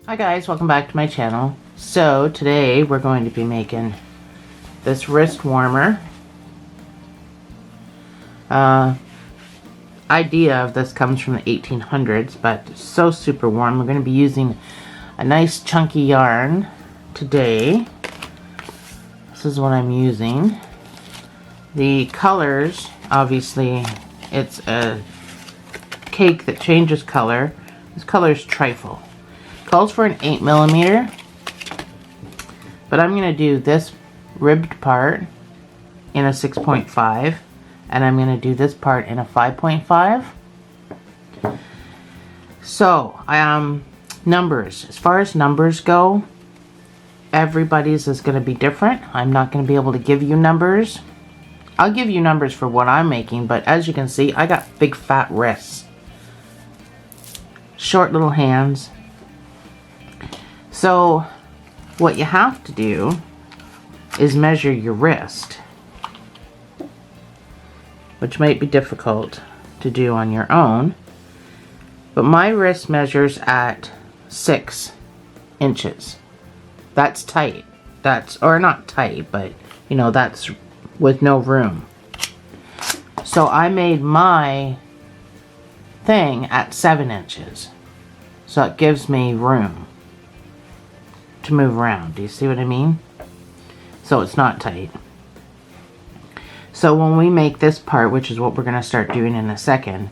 Hi guys, welcome back to my channel. So today we're going to be making this wrist warmer. Idea of this comes from the 1800s, but it's so super warm. We're going to be using a nice chunky yarn today. This is what I'm using. The colors, obviously, it's a cake that changes color. This color is trifle. Calls for an 8mm, but I'm going to do this ribbed part in a 6.5, and I'm going to do this part in a 5.5. So, numbers. As far as numbers go, everybody's is going to be different. I'm not going to be able to give you numbers. I'll give you numbers for what I'm making, but as you can see, I got big fat wrists. Short little hands. So, what you have to do is measure your wrist, which might be difficult to do on your own, but my wrist measures at 6 inches. That's tight. Or not tight, but you know, that's with no room. So I made my thing at 7 inches. So it gives me room to move around. Do you see what I mean? So it's not tight. So when we make this part, which is what we're going to start doing in a second,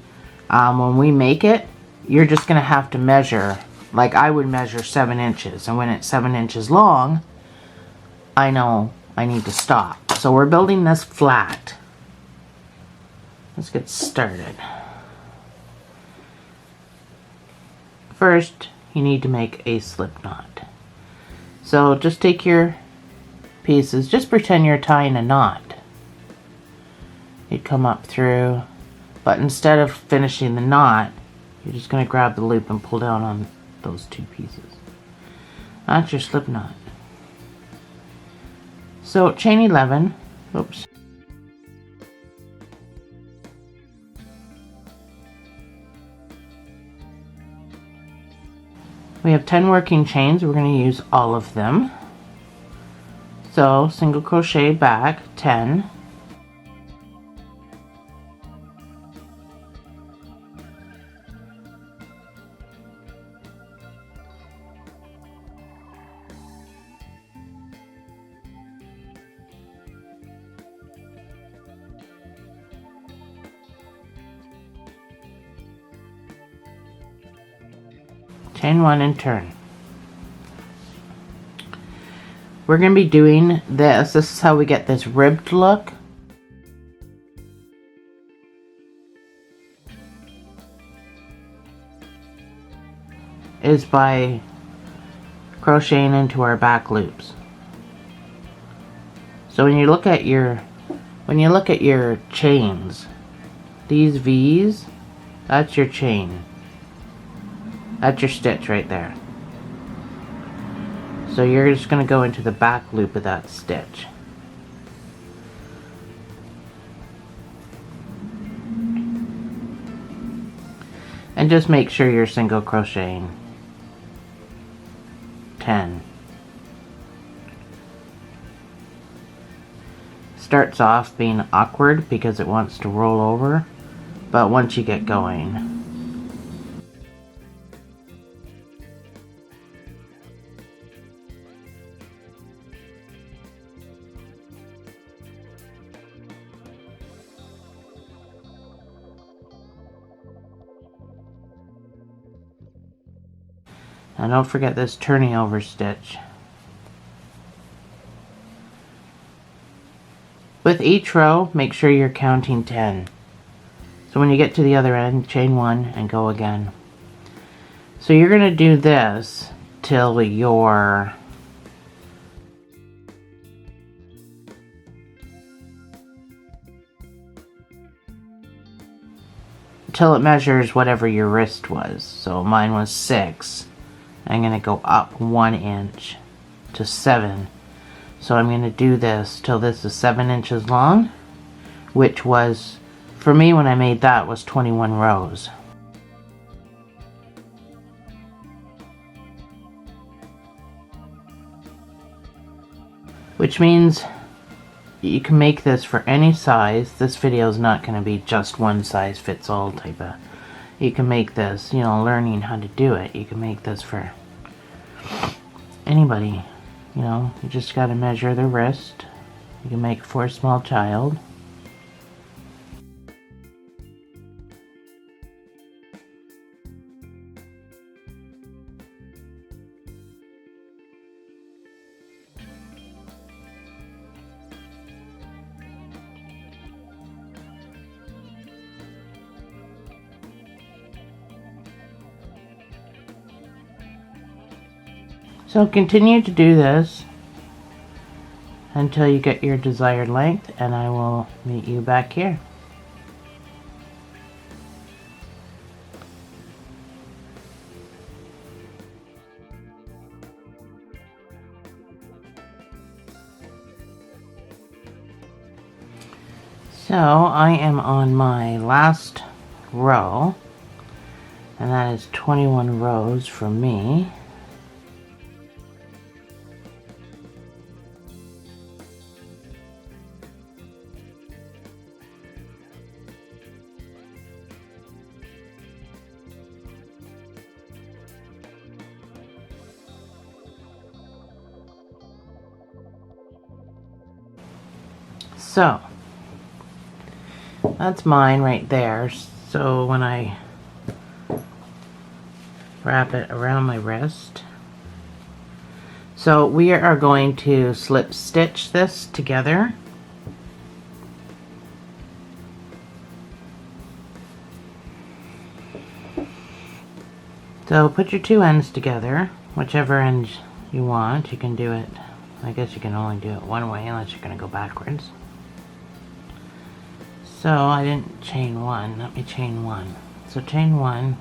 when we make it, you're just going to have to measure, like I would measure 7 inches. And when it's 7 inches long, I know I need to stop. So we're building this flat. Let's get started. First, you need to make a slip knot. So just take your pieces, just pretend you're tying a knot. You'd come up through, but instead of finishing the knot, you're just going to grab the loop and pull down on those two pieces. That's your slip knot. So chain 11, oops. We have 10 working chains. We're going to use all of them. So single crochet back, 10. Chain 1 and turn. We're going to be doing this. This is how we get this ribbed look. Is by crocheting into our back loops. So when you look at your chains, these V's, that's your chain. That's your stitch right there. So you're just going to go into the back loop of that stitch. And just make sure you're single crocheting. 10. Starts off being awkward because it wants to roll over, but once you get going, and don't forget this turning over stitch. With each row, make sure you're counting 10. So when you get to the other end, chain 1 and go again. So you're going to do this till you're till it measures whatever your wrist was. So mine was 6. I'm going to go up 1 inch to 7. So I'm going to do this till this is 7 inches long, which was, for me when I made that, was 21 rows. which means you can make this for any size. This video is not going to be just one size fits all type of. You can make this, you know, learning how to do it. You can make this for anybody. You know, you just got to measure the wrist. You can make for a small child. So continue to do this until you get your desired length, and I will meet you back here. So I am on my last row, and that is 21 rows for me. So that's mine right there. So when I wrap it around my wrist, so we are going to slip stitch this together. So put your two ends together, whichever end you want. You can do it, I guess you can only do it one way unless you're going to go backwards. So I didn't chain one, let me chain one. So chain one,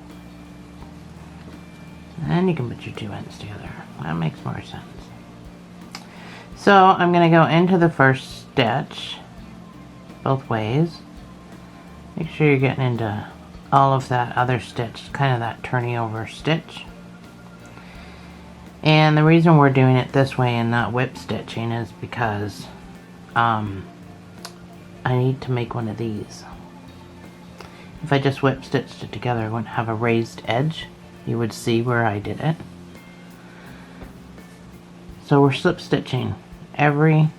and you can put your two ends together. That makes more sense. So I'm going to go into the first stitch both ways. Make sure you're getting into all of that other stitch, kind of that turning over stitch. And the reason we're doing it this way and not whip stitching is because I need to make one of these. If I just whip stitched it together, I wouldn't have a raised edge. You would see where I did it. So we're slip stitching every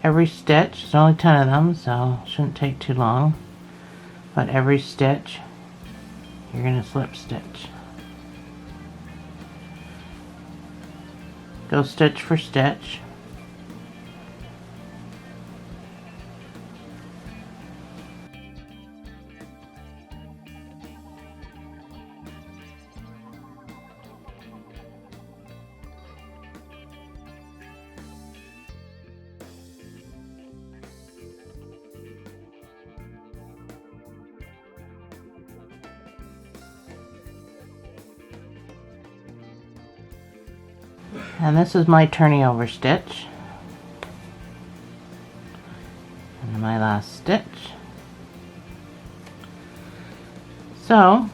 stitch. There's only 10 of them, so it shouldn't take too long. But every stitch, you're going to slip stitch. Go stitch for stitch. And this is my turning over stitch. And my last stitch. So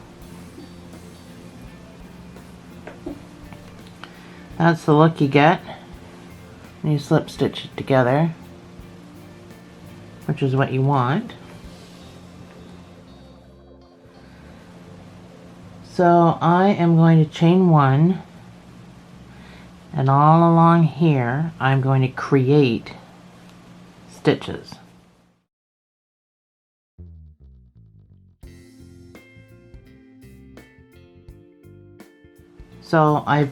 that's the look you get when you slip stitch it together, which is what you want. So I am going to chain one, and all along here I'm going to create stitches. So I've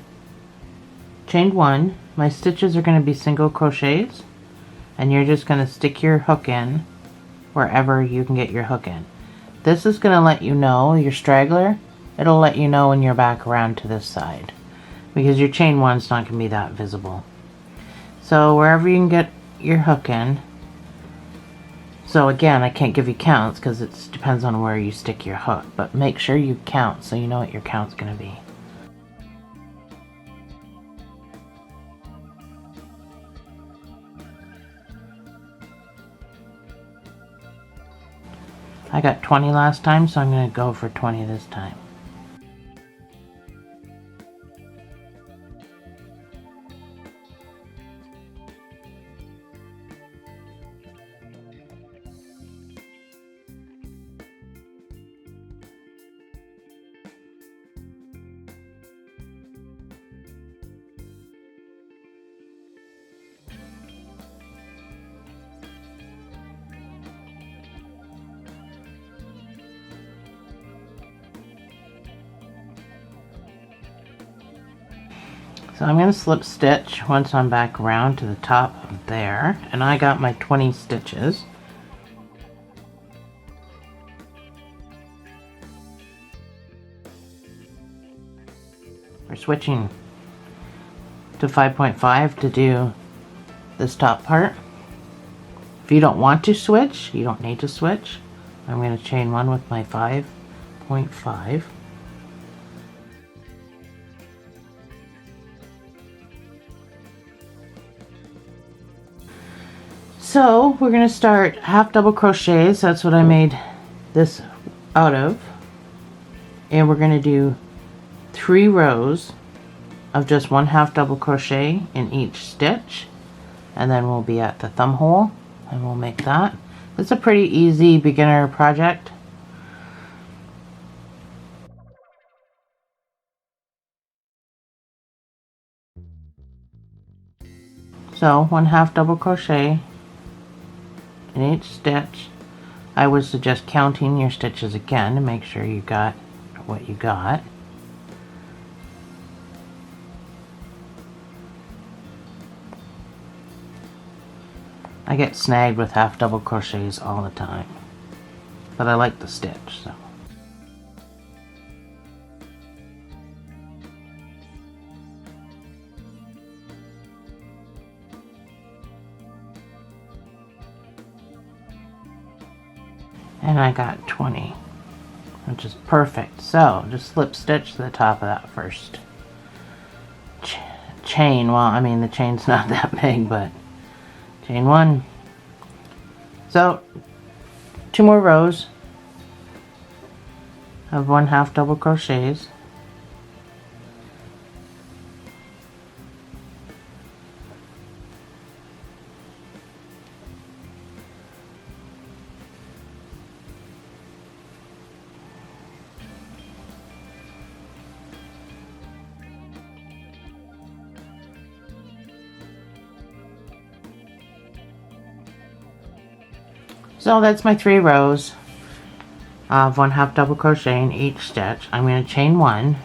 chained one. My stitches are going to be single crochets, and you're just going to stick your hook in wherever you can get your hook in. This is going to let you know your straggler. It'll let you know when you're back around to this side, because your chain one's not going to be that visible. So wherever you can get your hook in. So again, I can't give you counts because it depends on where you stick your hook, but make sure you count so you know what your count's going to be. I got 20 last time, so I'm going to go for 20 this time. So I'm going to slip stitch once I'm back around to the top of there, and I got my 20 stitches. We're switching to 5.5 to do this top part. If you don't want to switch, you don't need to switch. I'm going to chain one with my 5.5. So we're going to start half double crochets. That's what I made this out of. And we're going to do 3 rows of just 1 half double crochet in each stitch. And then we'll be at the thumb hole and we'll make that. It's a pretty easy beginner project. So 1 half double crochet in each stitch. I would suggest counting your stitches again to make sure you got what you got. I get snagged with half double crochets all the time, but I like the stitch, so. And I got 20, which is perfect. So just slip stitch to the top of that first chain. Well, I mean the chain's not that big, but chain 1. So 2 more rows of 1 half double crochets. So that's my 3 rows of 1 half double crochet in each stitch. I'm going to chain 1.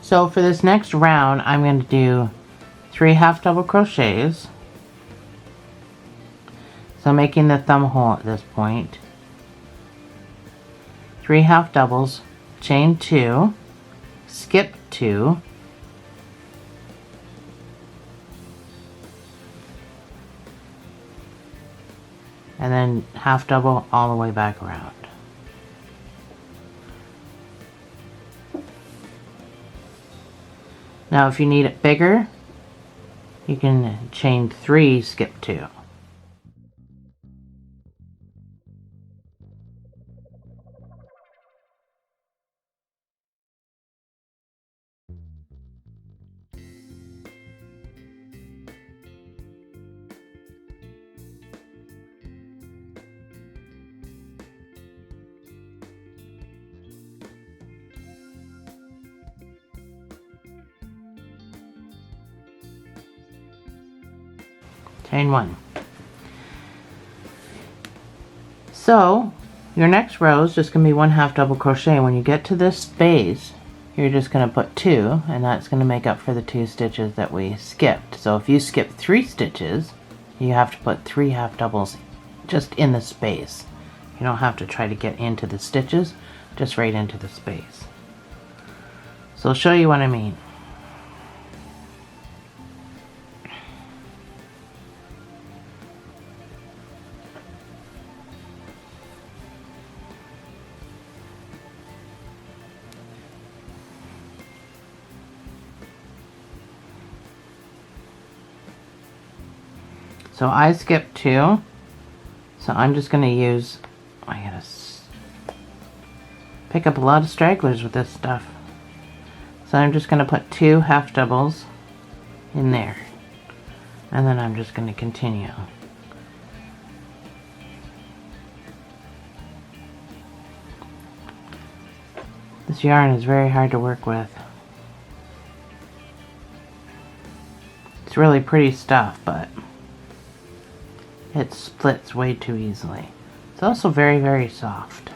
So for this next round, I'm going to do 3 half double crochets. So making the thumb hole at this point. 3 half doubles, chain 2, skip 2, and then half double all the way back around. Now if you need it bigger, you can chain 3, skip 2. Chain 1. So your next row is just going to be 1 half double crochet. When you get to this space, you're just going to put 2, and that's going to make up for the 2 stitches that we skipped. So if you skip 3 stitches, you have to put 3 half doubles just in the space. You don't have to try to get into the stitches, just right into the space. So I'll show you what I mean. So I skipped 2, so I'm just going to use, I gotta pick up a lot of stragglers with this stuff. So I'm just going to put 2 half doubles in there, and then I'm just going to continue. This yarn is very hard to work with. It's really pretty stuff, but it splits way too easily. It's also very, very soft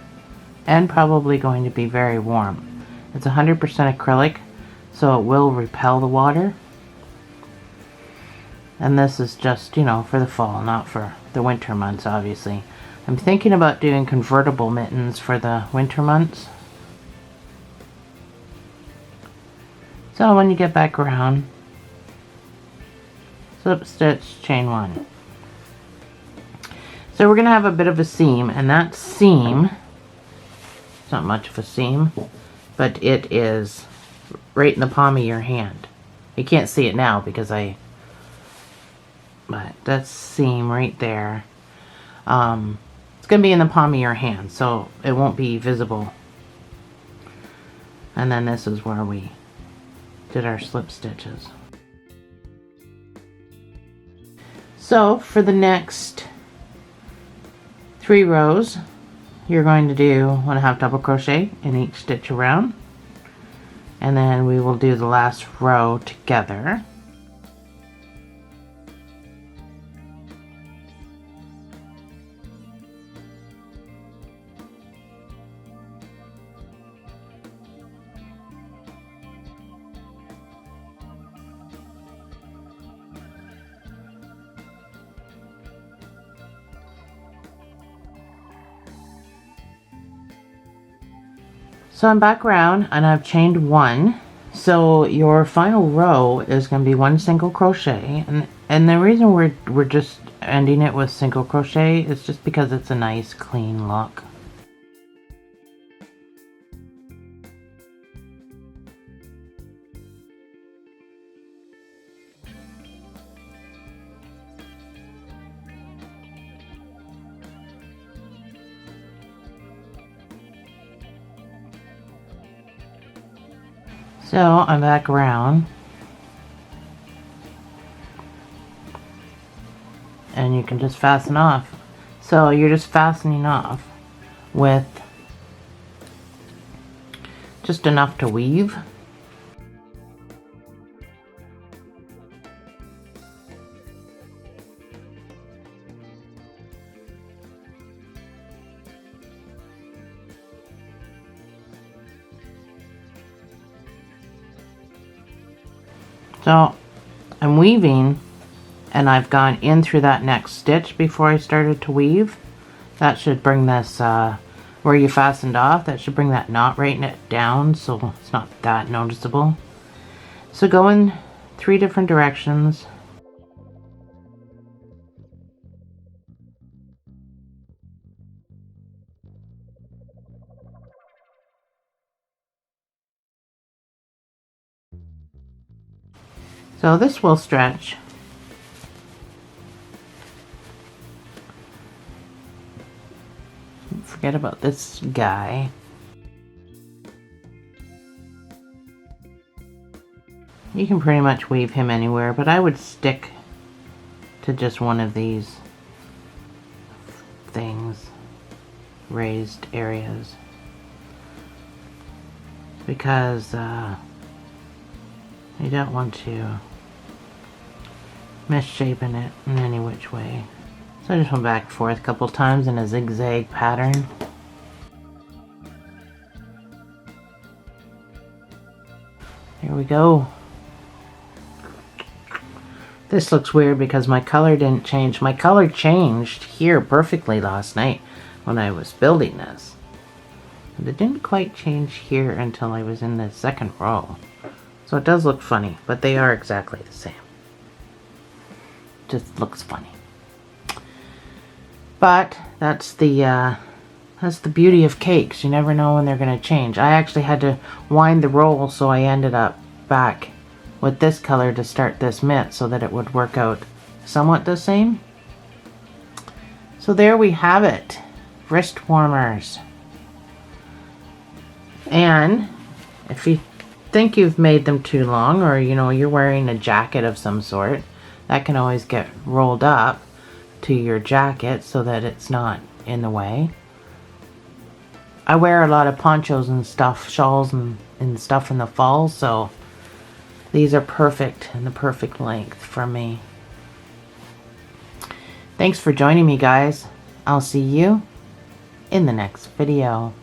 and probably going to be very warm. It's 100% acrylic, so it will repel the water. And this is just, you know, for the fall, not for the winter months, obviously. I'm thinking about doing convertible mittens for the winter months. So when you get back around, slip stitch, chain 1. So we're going to have a bit of a seam, and that seam, it's not much of a seam, but it is right in the palm of your hand. You can't see it now because but that seam right there, it's going to be in the palm of your hand, so it won't be visible. And then this is where we did our slip stitches. So for the next 3 rows, you're going to do 1/2 double crochet in each stitch around, and then we will do the last row together. So I'm back around and I've chained 1. So your final row is going to be 1 single crochet, and the reason we're just ending it with single crochet is just because it's a nice clean look. So I'm back around, and you can just fasten off. So you're just fastening off with just enough to weave. So I'm weaving, and I've gone in through that next stitch before I started to weave. That should bring this, where you fastened off, that should bring that knot right down so it's not that noticeable. So go in 3 different directions. So this will stretch. Forget about this guy. You can pretty much weave him anywhere, but I would stick to just one of these things, raised areas, because you don't want to misshapen it in any which way. So I just went back and forth a couple times in a zigzag pattern. Here we go. This looks weird because my color didn't change. My color changed here perfectly last night when I was building this. And it didn't quite change here until I was in the second row. So it does look funny, but they are exactly the same. Just looks funny. But that's the beauty of cakes. You never know when they're going to change. I actually had to wind the roll, so I ended up back with this color to start this mitt so that it would work out somewhat the same. So there we have it. Wrist warmers. And if you think you've made them too long, or you know you're wearing a jacket of some sort, that can always get rolled up to your jacket so that it's not in the way. I wear a lot of ponchos and stuff, shawls and stuff in the fall, so these are perfect and the perfect length for me. Thanks for joining me, guys. I'll see you in the next video.